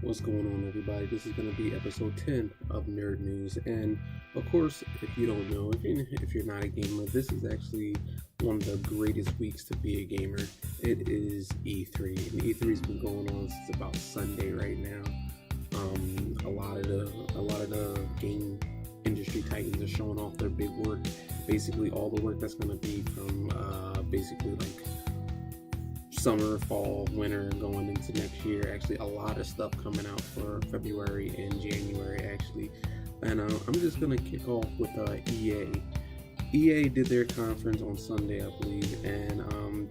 What's going on, everybody? This is going to be episode 10 of Nerd News. And of course, if you don't know, if you're not a gamer, this is actually one of the greatest weeks to be a gamer. It is E3, and E3's been going on since about Sunday right now. A lot of the game industry titans are showing off their big work. Basically, all the work that's going to be from basically like summer, fall, winter, going into next year. Actually, a lot of stuff coming out for February and January, actually. And I'm just gonna kick off with EA. EA did their conference on Sunday, I believe, and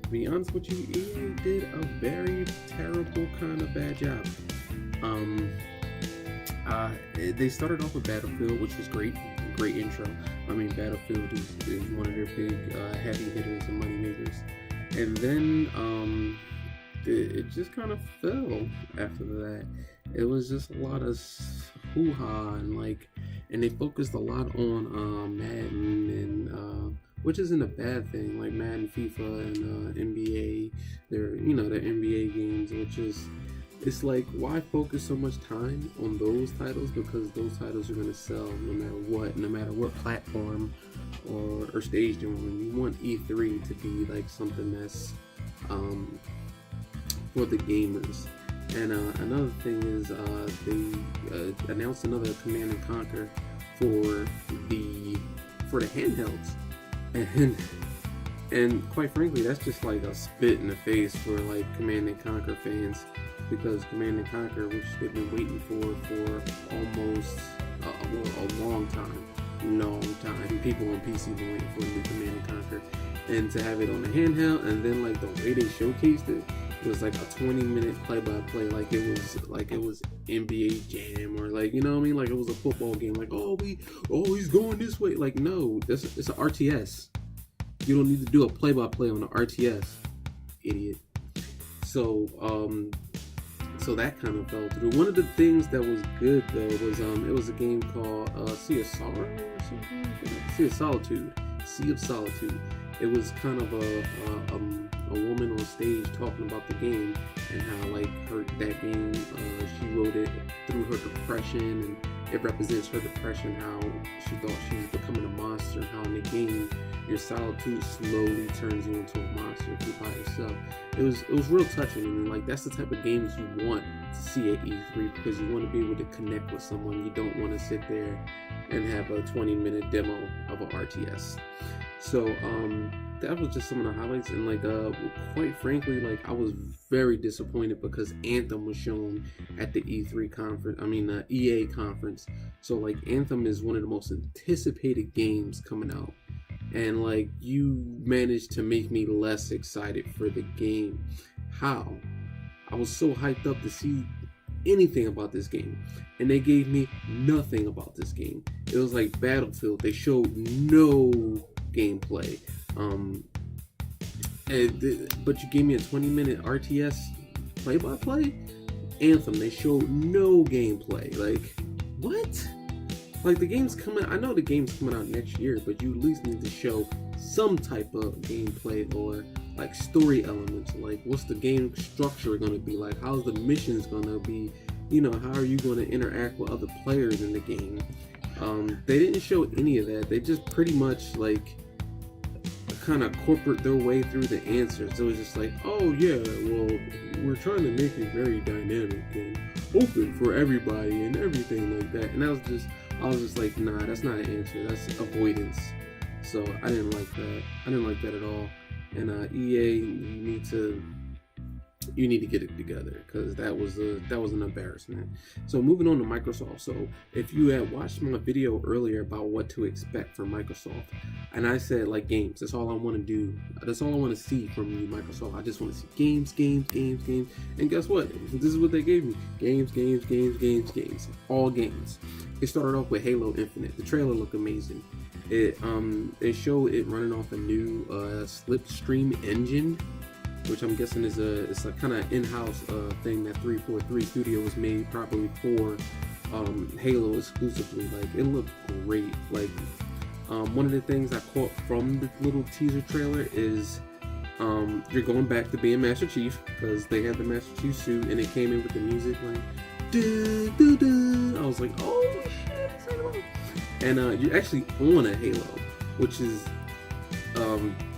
to be honest with you, EA did a very terrible kind of bad job. They started off with Battlefield, which was great intro. I mean, Battlefield is one of their big heavy hitters and money makers. And then it just kind of fell after that. It was just a lot of hoo-ha and they focused a lot on Madden and which isn't a bad thing. Like Madden, FIFA, and NBA. They're the NBA games, which is it's like, why focus so much time on those titles? Because those titles are gonna sell no matter what platform or stage you're on. You want E3 to be like something that's for the gamers. And another thing is they announced another Command and Conquer for the handhelds, and quite frankly, that's just like a spit in the face for like Command and Conquer fans, because Command and Conquer, which they've been waiting for almost a long time. People on PC been waiting for a new Command and Conquer, and to have it on the handheld, and then like the way they showcased it was like a 20-minute play-by-play, like it was NBA Jam, or like, you know what I mean, like it was a football game, like he's going this way. Like, no, it's an RTS. You don't need to do a play-by-play on the RTS, idiot. So that kind of fell through. One of the things that was good though was it was a game called Sea of Sorrow or something. Sea of Solitude. It was kind of a woman on stage talking about the game and how like that game she wrote it through her depression, and it represents her depression, how she thought she was becoming a monster, how in the game your solitude slowly turns you into a monster if you're by yourself. It was real touching, and like that's the type of games you want to see at E3, because you want to be able to connect with someone. You don't want to sit there and have a 20-minute demo of an RTS. So that was just some of the highlights, and like quite frankly, like I was very disappointed because Anthem was shown at the E3 conference. I mean the EA conference. So like Anthem is one of the most anticipated games coming out, and like you managed to make me less excited for the game. How? I was so hyped up to see anything about this game, and they gave me nothing about this game. It was like Battlefield. They showed no gameplay, but you gave me a 20-minute RTS play-by-play. Anthem, they showed no gameplay. Like, what? Like, the game's coming, I know the game's coming out next year, but you at least need to show some type of gameplay or like story elements. Like, what's the game structure gonna be like? How's the missions gonna be? How are you gonna interact with other players in the game? They didn't show any of that. They just pretty much like kind of corporate their way through the answers. It was just like, oh yeah, well, we're trying to make it very dynamic and open for everybody and everything like that. And I was just like, nah, that's not an answer. That's avoidance. So I didn't like that. I didn't like that at all. And EA, you need to get it together, because that was an embarrassment. So moving on to Microsoft. So if you had watched my video earlier about what to expect from Microsoft, and I said like games, that's all I want to do. That's all I want to see from you, Microsoft. I just want to see games. And guess what? This is what they gave me. Games. All games. It started off with Halo Infinite. The trailer looked amazing. It showed it running off a new Slipstream engine, which I'm guessing it's a kind of in-house thing that 343 Studios made probably for Halo exclusively. Like, it looked great. Like, one of the things I caught from the little teaser trailer is you're going back to being Master Chief, because they had the Master Chief suit and it came in with the music like I was like, oh shit, it's Halo. And you're actually on a Halo, which is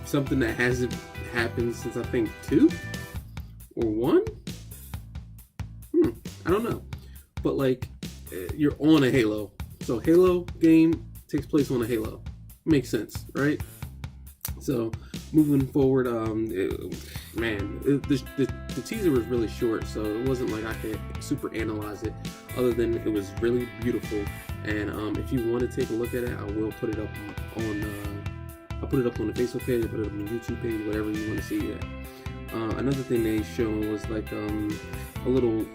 something that hasn't happened since I think 2 or 1. I don't know, but like you're on a Halo, so Halo game takes place on a Halo. Makes sense, right? So moving forward, the teaser was really short, so it wasn't like I could super analyze it, other than it was really beautiful. And if you want to take a look at it, I will put it up on I'll put it up on the Facebook page, I'll put it up on the YouTube page, whatever you want to see it. Another thing they showed was like a little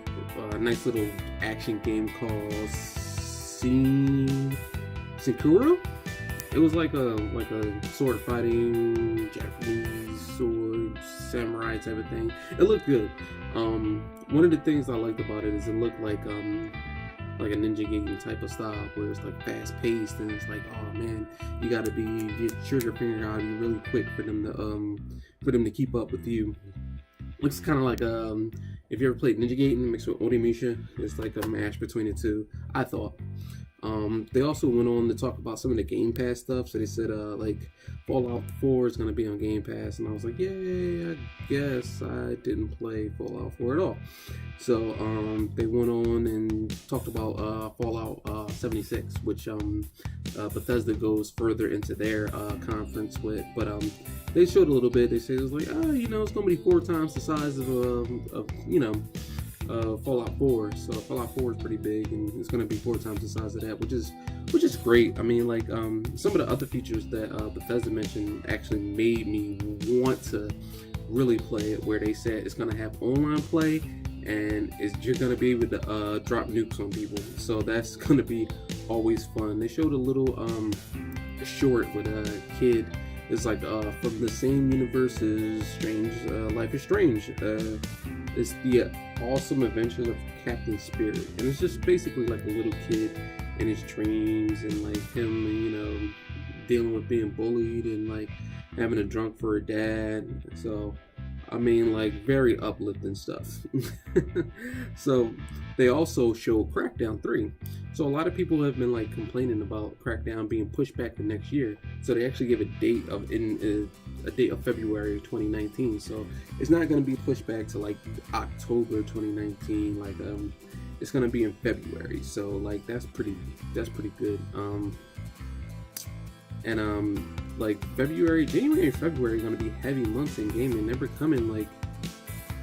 nice little action game called Sekiro. It was like a sword fighting Japanese sword samurai type of thing. It looked good. One of the things I liked about it is it looked like a Ninja Gaiden type of style, where it's like fast paced and it's like, oh man, you gotta be your trigger finger out, you really quick for them to keep up with you. Looks kind of like if you ever played Ninja Gaiden mixed with Onimusha, it's like a mash between the two, I thought. They also went on to talk about some of the Game Pass stuff. So they said like Fallout 4 is going to be on Game Pass, and I was like, yay, I guess I didn't play Fallout 4 at all. So they went on and talked about Fallout 76, which Bethesda goes further into their conference with, but they showed a little bit. They said it was like, it's going to be 4 times the size of Fallout 4. So Fallout 4 is pretty big, and it's going to be 4 times the size of that, which is great. I mean, like some of the other features that Bethesda mentioned actually made me want to really play it, where they said it's going to have online play, and you're going to be able to drop nukes on people. So that's going to be always fun. They showed a little short with a kid. It's like from the same universe as Life is Strange. It's the Awesome Adventures of Captain Spirit, and it's just basically like a little kid in his dreams, and like him, dealing with being bullied and like having a drunk for a dad. So I mean, like, very uplifting stuff. So they also showed Crackdown 3. So a lot of people have been like complaining about Crackdown being pushed back to next year. So they actually gave a date of February 2019. So it's not going to be pushed back to like October 2019. Like it's going to be in February. So like that's pretty good. Like January and February are going to be heavy months in gaming. They're becoming like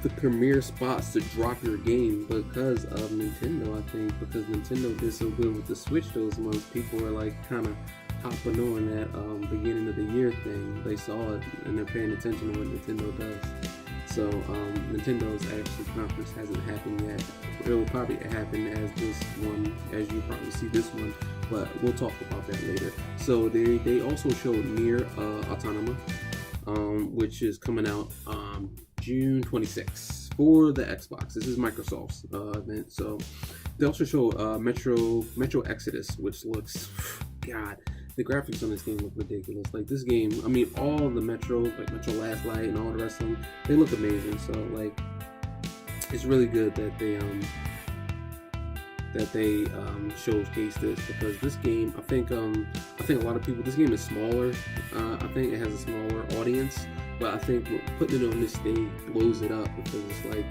the premier spots to drop your game because of Nintendo, I think. Because Nintendo did so good with the Switch those months, people are like kind of hopping on that beginning of the year thing. They saw it and they're paying attention to what Nintendo does. So Nintendo's actually conference hasn't happened yet. It will probably happen as this one, as you probably see this one, but we'll talk about that later. So they also showed Nier Automata, which is coming out June 26th for the Xbox. This is Microsoft's event. So they also showed Metro Exodus, which looks, God, the graphics on this game look ridiculous. Like this game, I mean, all the Metros, like Metro Last Light and all the rest of them, they look amazing. So like, it's really good that they showcase this, because this game, I think a lot of people, this game is smaller. I think it has a smaller audience, but I think putting it on this stage blows it up, because it's like,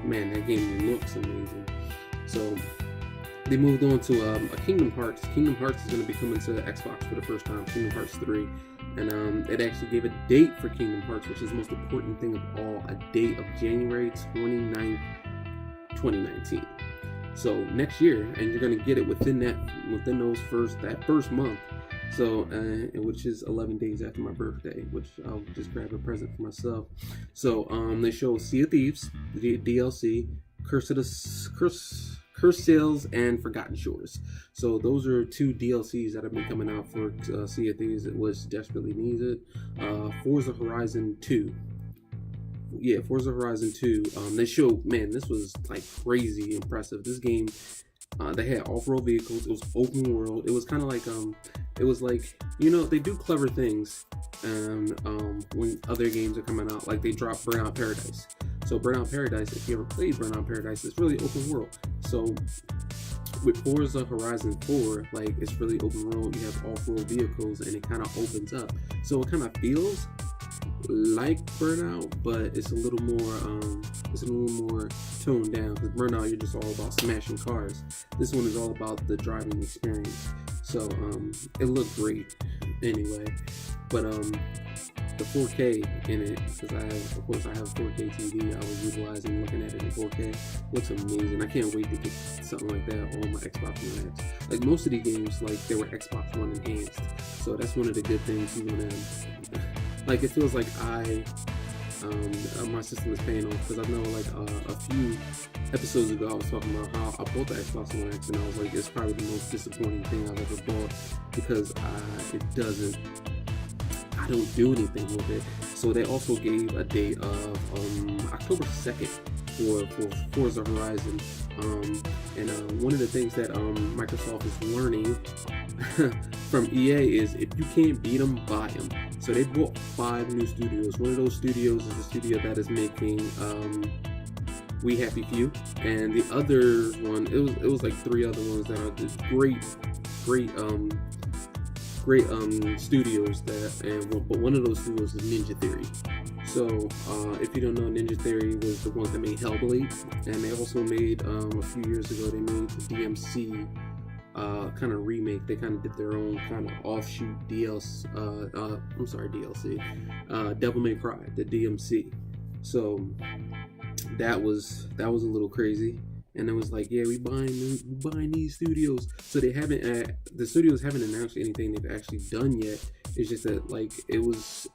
man, that game looks amazing. So they moved on to a Kingdom Hearts. Kingdom Hearts is going to be coming to the Xbox for the first time, Kingdom Hearts 3. And it actually gave a date for Kingdom Hearts, which is the most important thing of all, a date of January 29th, 2019. So next year, and you're going to get it within that first month. So, which is 11 days after my birthday, which I'll just grab a present for myself. So, they show Sea of Thieves, the DLC, Cursed Sails, and Forgotten Shores. So those are 2 DLCs that have been coming out for Sea of Thieves, which desperately needs it. Forza Horizon 2. Yeah, Forza Horizon 2. They showed, man, this was like crazy impressive. This game, they had off-road vehicles. It was open world. It was kind of like, they do clever things when other games are coming out. Like they dropped Burnout Paradise. So So Burnout Paradise, if you ever played Burnout Paradise, it's really open world. So with Forza Horizon 4, like, it's really open world. You have off-road vehicles, and it kind of opens up. So it kind of feels like Burnout, but it's a little more toned down. Because Burnout, you're just all about smashing cars. This one is all about the driving experience. So it looked great anyway. But the 4K in it, because I have a 4K TV, I was utilizing looking at it in 4K. Looks amazing. I can't wait to get something like that on my Xbox One X. Like, most of the games, like, they were Xbox One enhanced, so that's one of the good things. You want to, like, it feels like my system is paying off, because I know, like, a few episodes ago I was talking about how I bought the Xbox One X, and I was like, it's probably the most disappointing thing I've ever bought, because I don't do anything with it. So they also gave a date of October 2nd for Forza Horizon. And one of the things that Microsoft is learning from EA is, if you can't beat them, buy them. So they bought 5 new studios. One of those studios is the studio that is making We Happy Few, and the other one, it was like 3 other ones that are just great studios but one of those studios is Ninja Theory. So if you don't know, Ninja Theory was the ones that made Hellblade, and they also made a few years ago they made the DMC kind of remake. They kind of did their own kind of offshoot DLC. Devil May Cry, the DMC. So that was a little crazy. And it was like, yeah, we buying these studios. So they haven't, the studios haven't announced anything they've actually done yet. It's just that, like, it was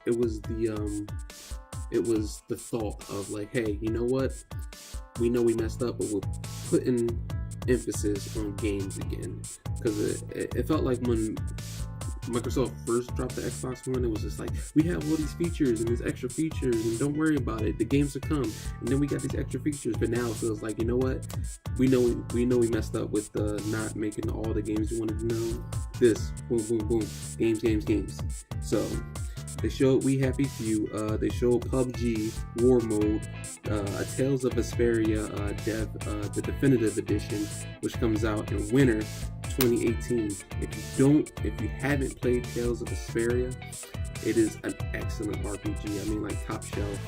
the thought of, like, hey, you know what? We know we messed up, but we're putting emphasis on games again. Because it felt like when Microsoft first dropped the Xbox One, it was just like, we have all these features and these extra features, and don't worry about it, the games will come, and then we got these extra features. But now it feels like, you know what, we know we messed up with not making all the games you wanted to know. This, boom, boom, boom, games. So they showed We Happy Few, they showed PUBG War Mode, a Tales of Vesperia the definitive edition, which comes out in winter 2018. If you haven't played Tales of Vesperia, it is an excellent RPG. I mean, like, top shelf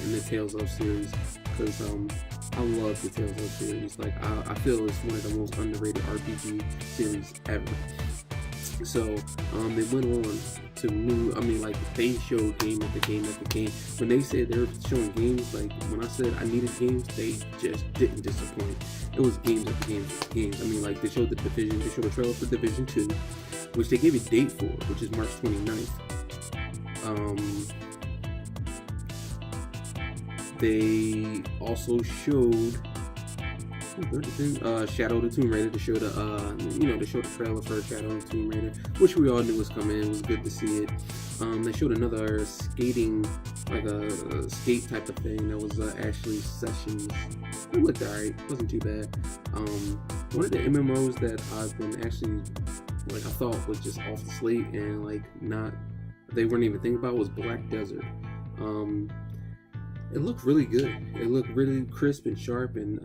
in the Tales of series, because I love the Tales of series. Like, I feel it's one of the most underrated RPG series ever. So they went on to they showed game after game after game. When they said they were showing games, like, when I said I needed games, they just didn't disappoint. It was games after games after games. I mean, like, they showed they showed a trailer for Division 2, which they gave a date for, which is March 29th. They also showed Shadow of the Tomb Raider. To show the trailer for Shadow of the Tomb Raider, which we all knew was coming. It was good to see it. They showed another skating, like a skate type of thing that was Ashley Sessions. It looked alright, wasn't too bad. One of the MMOs that I've been actually, like, I thought was just off the slate and, like, they weren't even thinking about was Black Desert. It looked really good. It looked really crisp and sharp and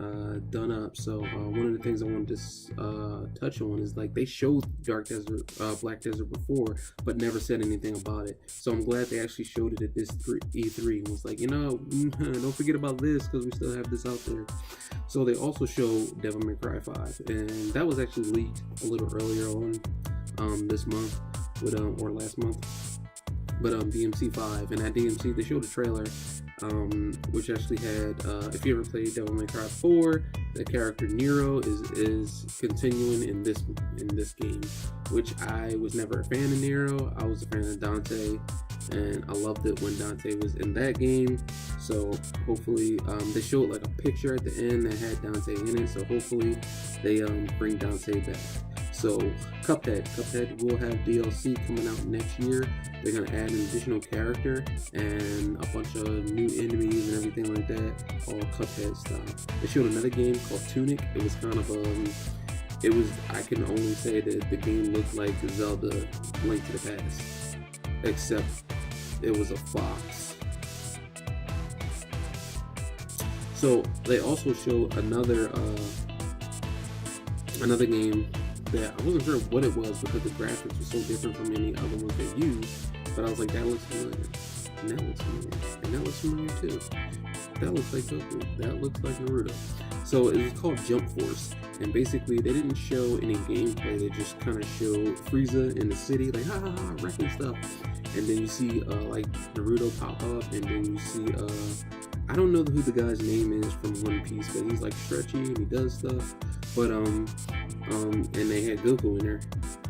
done up. So one of the things I wanted to touch on is, like, they showed Black Desert before, but never said anything about it. So I'm glad they actually showed it at this E3 and was like, don't forget about this, because we still have this out there. So they also showed Devil May Cry 5, and that was actually leaked a little earlier on this month, or last month. But DMC 5, and at DMC they showed a trailer, which actually had, if you ever played Devil May Cry 4, the character Nero is continuing in this game, which I was never a fan of Nero. I was a fan of Dante, and I loved it when Dante was in that game. So hopefully, they showed, like, a picture at the end that had Dante in it, so hopefully they bring Dante back. So Cuphead will have DLC coming out next year. They're gonna add an additional character and a bunch of new enemies and everything like that, all Cuphead style. They showed another game called Tunic. It was kind of I can only say that the game looked like Zelda Link to the Past, except it was a fox. So they also showed another game that I wasn't sure what it was because the graphics were so different from any other ones they used. But I was like, that looks familiar. And that looks familiar. And that looks familiar too. That looks like Goku. That looks like Naruto. So it was called Jump Force. And basically, they didn't show any gameplay. They just kind of showed Frieza in the city, like, ha ha ha, wrecking stuff. And then you see, like, Naruto pop up. And then you see, I don't know who the guy's name is from One Piece, but he's, like, stretchy and he does stuff. But, and they had Goku in there.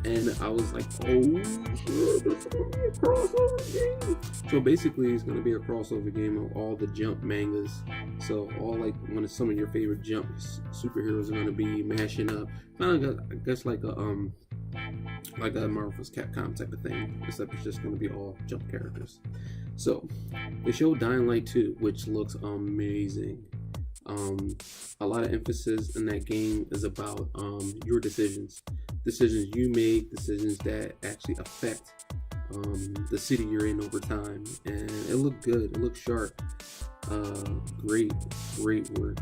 And I was like, oh, shit, this is going to be a crossover game. So basically, it's going to be a crossover game of all the Jump mangas. So all like some of your favorite Jump superheroes are going to be mashing up. Kind of, I guess, like a Marvel vs. Capcom type of thing, except it's just going to be all Jump characters. So they showed Dying Light 2, which looks amazing. A lot of emphasis in that game is about your decisions you make, decisions that actually affect the city you're in over time, and it looked good. It looked sharp. Great work.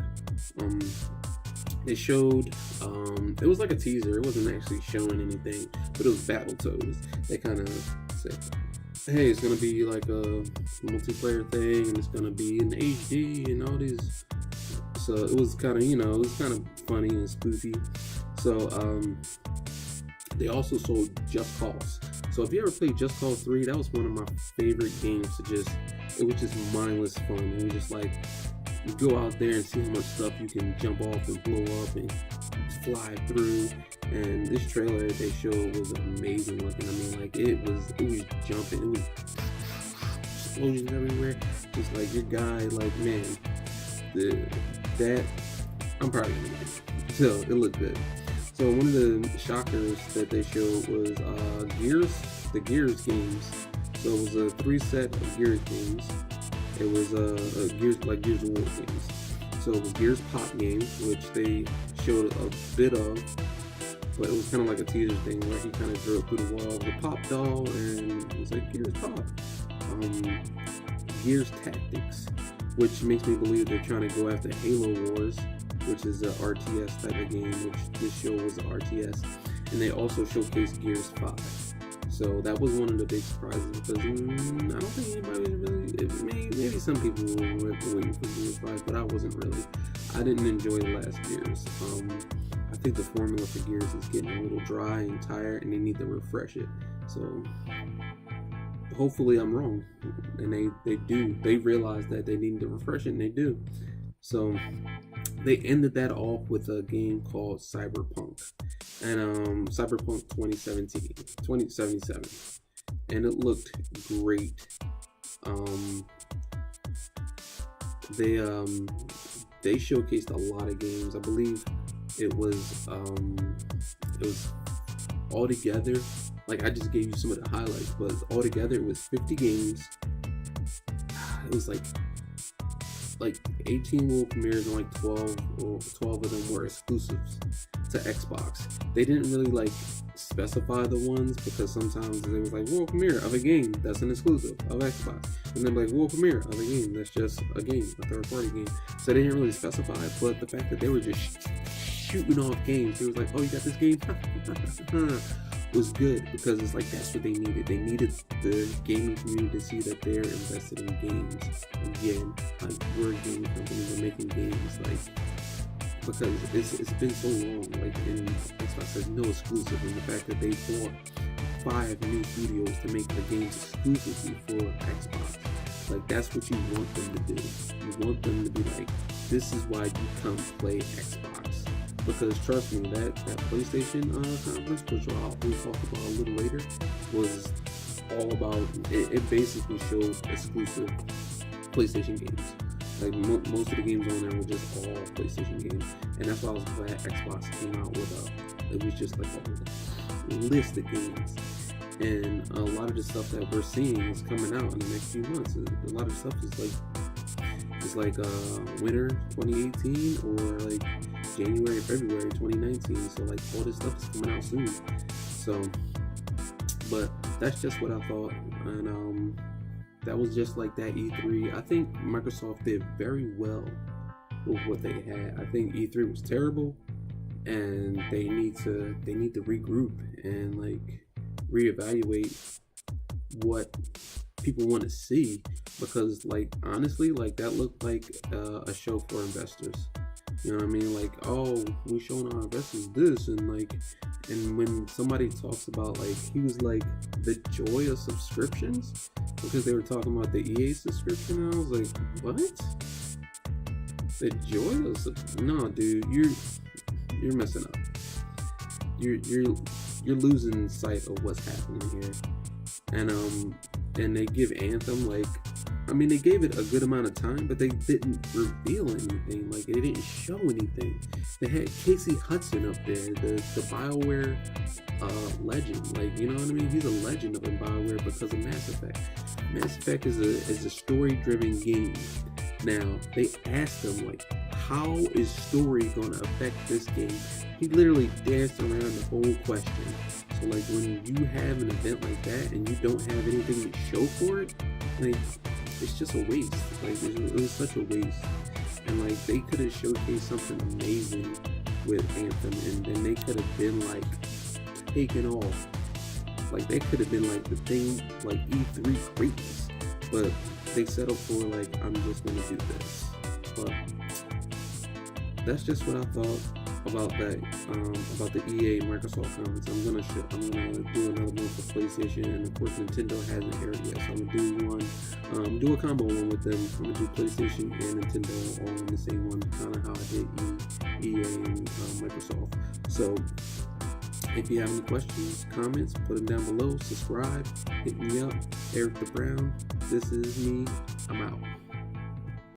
They showed it was like a teaser. It wasn't actually showing anything, but it was Battletoads. They kind of said, hey, it's gonna be like a multiplayer thing, and it's gonna be in HD and all these. So it was kind of, it was kind of funny and spooky. So they also sold Just Cause. So if you ever played Just Cause 3, that was one of my favorite games it was just mindless fun. It was just like, you go out there and see how much stuff you can jump off and blow up and fly through. And this trailer they showed was amazing looking. I mean, like, it was jumping, it was explosions everywhere. Just like your guy, like, man, that I'm proud of him. So it looked good. So one of the shockers that they showed was the Gears games. So it was a 3-set of Gears games. It was Gears of War games. So it was Gears Pop games, which they showed a bit of, but it was kind of like a teaser thing where he kind of drove through the wall with a pop doll, and it was like Gears Pop. Gears Tactics, which makes me believe they're trying to go after Halo Wars, which is an RTS type of game, which this show was an RTS. And they also showcased Gears 5. So that was one of the big surprises, because I don't think anybody really, maybe some people were waiting for Gears 5, but I wasn't really. I didn't enjoy the last Gears. I think the formula for Gears is getting a little dry and tired, and they need to refresh it. So hopefully I'm wrong, and they realize that they need to refresh it, and they do. So they ended that off with a game called Cyberpunk, and Cyberpunk 2077, and it looked great. They showcased a lot of games. I believe it was all together. Like, I just gave you some of the highlights, but altogether it was 50 games. It was like 18 world premieres, and like 12 of them were exclusives to Xbox. They didn't really specify the ones, because sometimes they was like world premiere of a game that's an exclusive of Xbox, and then like world premiere of a game that's just a game, a third party game. So they didn't really specify, but the fact that they were just shooting off games, it was like, oh, you got this game? Was good, because it's like, that's what they needed. They needed the gaming community to see that they're invested in games again. Like, we're a game company, we're making games, because it's been so long. Like, in Xbox has no exclusive, and the fact that they bought 5 new studios to make the games exclusively for Xbox, like, that's what you want them to do. You want them to be like, this is why you come play Xbox. Because trust me, that PlayStation conference, which we'll talk about a little later, was all about, it basically showed exclusive PlayStation games. Like, most of the games on there were just all PlayStation games, and that's why I was glad Xbox came out with it was just like a list of games. And a lot of the stuff that we're seeing is coming out in the next few months. A lot of stuff is like winter 2018 or like January, February 2019. So like, all this stuff is coming out soon. So, but that's just what I thought, and that was just like that E3. I think Microsoft did very well with what they had. I think E3 was terrible, and they need to regroup and like reevaluate what people want to see, because like honestly, like that looked like a show for investors. You know what I mean? Like, oh, we showing our investors this, and like, and when somebody talks about like, he was like the joy of subscriptions, because they were talking about the EA subscription, and I was like, what? The joy of no, dude, you're messing up. You're losing sight of what's happening here. And they give Anthem like, I mean, they gave it a good amount of time, but they didn't reveal anything. Like, they didn't show anything. They had Casey Hudson up there, the BioWare legend. Like, you know what I mean? He's a legend of BioWare because of Mass Effect. Mass Effect is a story-driven game. Now, they asked him, like, how is story going to affect this game? He literally danced around the whole question. So, like, when you have an event like that and you don't have anything to show for it, like, it's just a waste. Like, it was such a waste. And, like, they could have showcased something amazing with Anthem, and then they could have been, like, taken off. Like, they could have been, like, the thing, like, E3 greatness. But they settled for, like, I'm just going to do this. But that's just what I thought about that, about the EA Microsoft conference. I'm gonna do another one for PlayStation, and of course Nintendo hasn't aired yet, so I'm gonna do a combo one with them. I'm gonna do PlayStation and Nintendo all in the same one, kind of how I did EA and Microsoft. So if you have any questions, comments, put them down below. Subscribe, hit me up. Eric the Brown. This is me. I'm out.